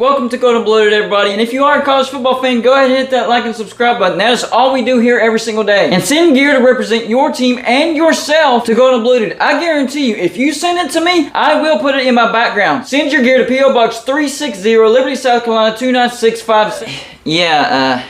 Welcome to Golden Blooded, everybody. And if you are a college football fan, go ahead and hit that like and subscribe button. That is all we do here every single day. And send gear to represent your team and yourself to Golden Blooded. I guarantee you, if you send it to me, I will put it in my background. Send your gear to P.O. Box 360, Liberty, South Carolina 29656.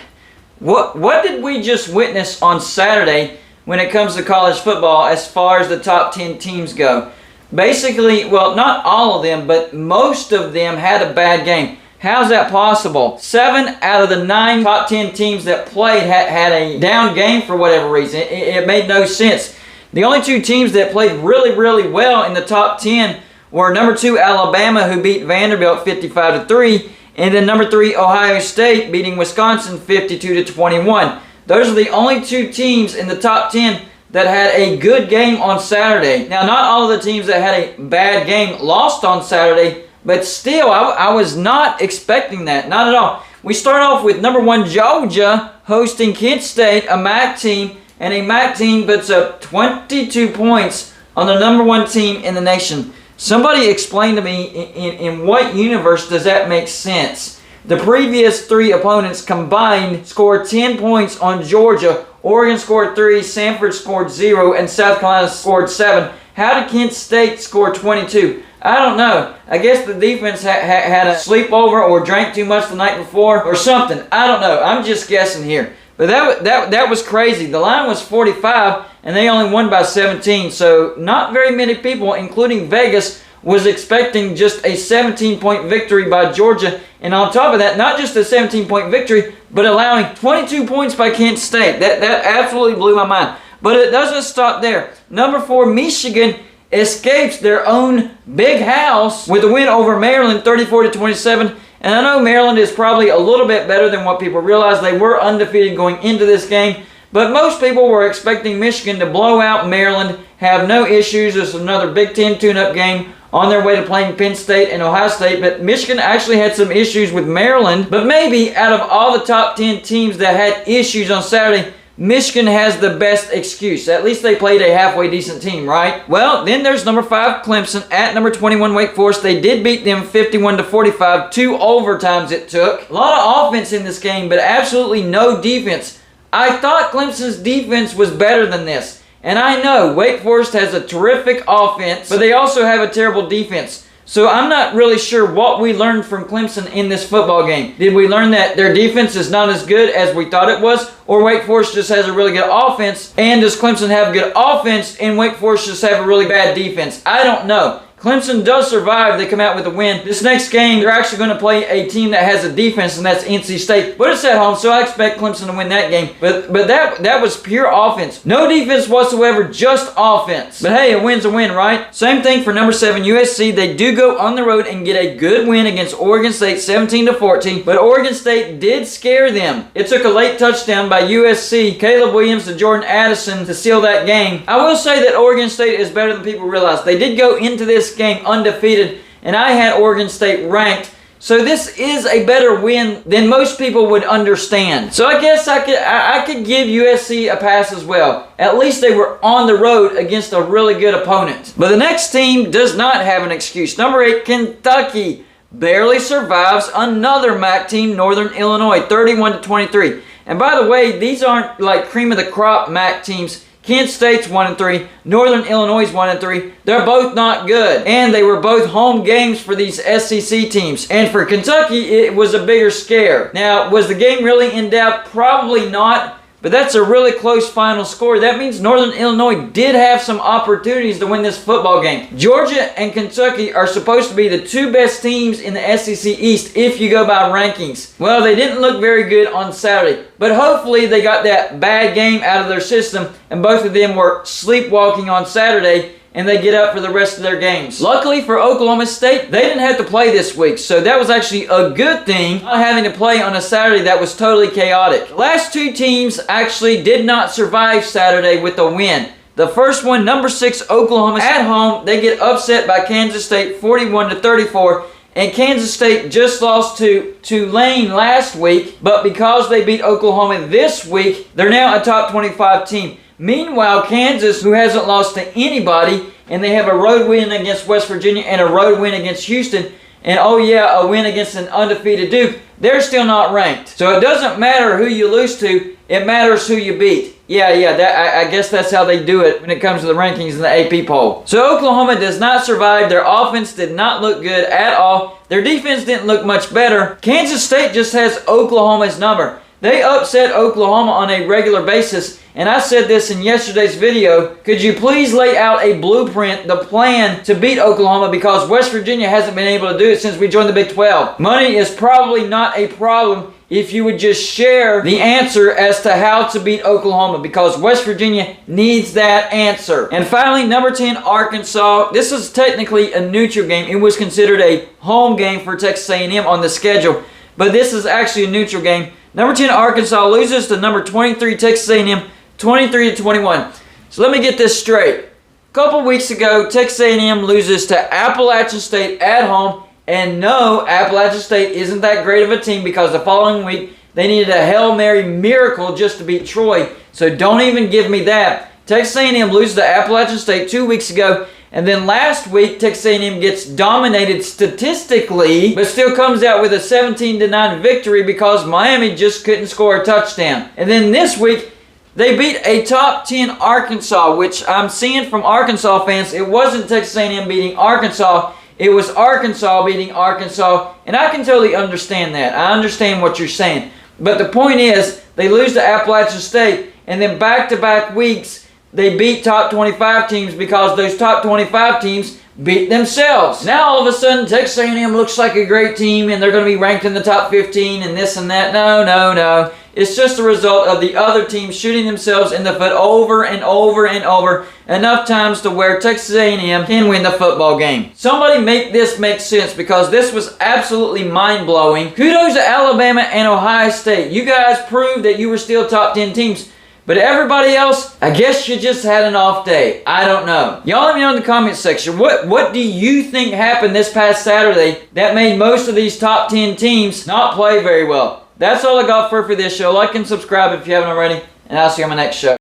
What did we just witness on Saturday when it comes to college football as far as the top 10 teams go? Basically, well, not all of them, but most of them had a bad game. How's that possible? 7 out of the 9 top 10 teams that played had a down game for whatever reason. It made no sense. The only 2 teams that played really well in the top 10 were number 2 Alabama, who beat Vanderbilt 55-3, and then number 3 Ohio State beating Wisconsin 52-21. Those are the only 2 teams in the top 10 that had a good game on Saturday. Now, not all of the teams that had a bad game lost on Saturday, but still, I was not expecting that. Not at all. We start off with number 1 Georgia hosting Kent State, a MAC team, and a MAC team puts up 22 points on the number 1 team in the nation. Somebody explain to me in what universe does that make sense? The previous 3 opponents combined scored 10 points on Georgia. Oregon scored 3, Samford scored 0, and South Carolina scored 7. How did Kent State score 22? I don't know. I guess the defense had a sleepover or drank too much the night before or something. I don't know. I'm just guessing here. But that was crazy. The line was 45, and they only won by 17. So not very many people, including Vegas, was expecting just a 17-point victory by Georgia. And on top of that, not just a 17-point victory, but allowing 22 points by Kent State. That absolutely blew my mind. But it doesn't stop there. Number 4, Michigan escapes their own big house with a win over Maryland 34-27. And I know Maryland is probably a little bit better than what people realize. They were undefeated going into this game. But most people were expecting Michigan to blow out Maryland, have no issues. It's another Big Ten tune-up game on their way to playing Penn State and Ohio State. But Michigan actually had some issues with Maryland. But maybe out of all the top 10 teams that had issues on Saturday, Michigan has the best excuse. At least they played a halfway decent team, right? Well, then there's number 5 Clemson at number 21 Wake Forest. They did beat them 51-45. 2 overtimes it took. A lot of offense in this game, but absolutely no defense. I thought Clemson's defense was better than this. And I know Wake Forest has a terrific offense, but they also have a terrible defense. So I'm not really sure what we learned from Clemson in this football game. Did we learn that their defense is not as good as we thought it was? Or Wake Forest just has a really good offense? And does Clemson have good offense and Wake Forest just have a really bad defense? I don't know. Clemson does survive. They come out with a win. This next game, they're actually going to play a team that has a defense, and that's NC State. But it's at home, so I expect Clemson to win that game. But that was pure offense. No defense whatsoever, just offense. But hey, a win's a win, right? Same thing for number 7, USC. They do go on the road and get a good win against Oregon State, 17-14. But Oregon State did scare them. It took a late touchdown by USC, Caleb Williams to Jordan Addison to seal that game. I will say that Oregon State is better than people realize. They did go into this game undefeated, and I had Oregon State ranked, so this is a better win than most people would understand. So I guess I could give USC a pass as well. At least they were on the road against a really good opponent. But the next team does not have an excuse. Number 8 Kentucky barely survives another MAC team, Northern Illinois, 31-23. And by the way, these aren't like cream of the crop MAC teams. Kent State's 1-3. Northern Illinois 1-3. They're both not good. And they were both home games for these SEC teams. And for Kentucky, it was a bigger scare. Now, was the game really in doubt? Probably not. But that's a really close final score. That means Northern Illinois did have some opportunities to win this football game. Georgia and Kentucky are supposed to be the 2 best teams in the SEC East if you go by rankings. Well, they didn't look very good on Saturday. But hopefully they got that bad game out of their system and both of them were sleepwalking on Saturday and they get up for the rest of their games. Luckily for Oklahoma State, they didn't have to play this week, so that was actually a good thing, not having to play on a Saturday that was totally chaotic. The last 2 teams actually did not survive Saturday with a win. The first one, number 6 Oklahoma at home, they get upset by Kansas State 41-34. And Kansas State just lost to Tulane last week, but because they beat Oklahoma this week, they're now a top 25 team. Meanwhile, Kansas, who hasn't lost to anybody, and they have a road win against West Virginia and a road win against Houston, and oh yeah, a win against an undefeated Duke, they're still not ranked. So it doesn't matter who you lose to, it matters who you beat. Yeah, I guess that's how they do it when it comes to the rankings in the AP poll. So Oklahoma does not survive. Their offense did not look good at all. Their defense didn't look much better. Kansas State just has Oklahoma's number. They upset Oklahoma on a regular basis, and I said this in yesterday's video. Could you please lay out a blueprint, the plan to beat Oklahoma, because West Virginia hasn't been able to do it since we joined the Big 12. Money is probably not a problem if you would just share the answer as to how to beat Oklahoma, because West Virginia needs that answer. And finally, number 10, Arkansas. This is technically a neutral game. It was considered a home game for Texas A&M on the schedule, but this is actually a neutral game. Number 10, Arkansas loses to number 23, Texas A&M, 23-21. So let me get this straight. A couple weeks ago, Texas A&M loses to Appalachian State at home. And no, Appalachian State isn't that great of a team, because the following week they needed a Hail Mary miracle just to beat Troy. So don't even give me that. Texas A&M loses to Appalachian State 2 weeks ago. And then last week, Texas A&M gets dominated statistically, but still comes out with a 17-9 victory because Miami just couldn't score a touchdown. And then this week, they beat a top 10 Arkansas, which I'm seeing from Arkansas fans. It wasn't Texas A&M beating Arkansas. It was Arkansas beating Arkansas. And I can totally understand that. I understand what you're saying. But the point is, they lose to Appalachian State, and then back-to-back weeks, they beat top 25 teams because those top 25 teams beat themselves. Now all of a sudden Texas A&M looks like a great team and they're going to be ranked in the top 15 and this and that. No. It's just a result of the other teams shooting themselves in the foot over and over and over enough times to where Texas A&M can win the football game. Somebody make this make sense, because this was absolutely mind-blowing. Kudos to Alabama and Ohio State. You guys proved that you were still top 10 teams. But everybody else, I guess you just had an off day. I don't know. Y'all let me know in the comment section. What do you think happened this past Saturday that made most of these top 10 teams not play very well? That's all I got for this show. Like and subscribe if you haven't already. And I'll see you on my next show.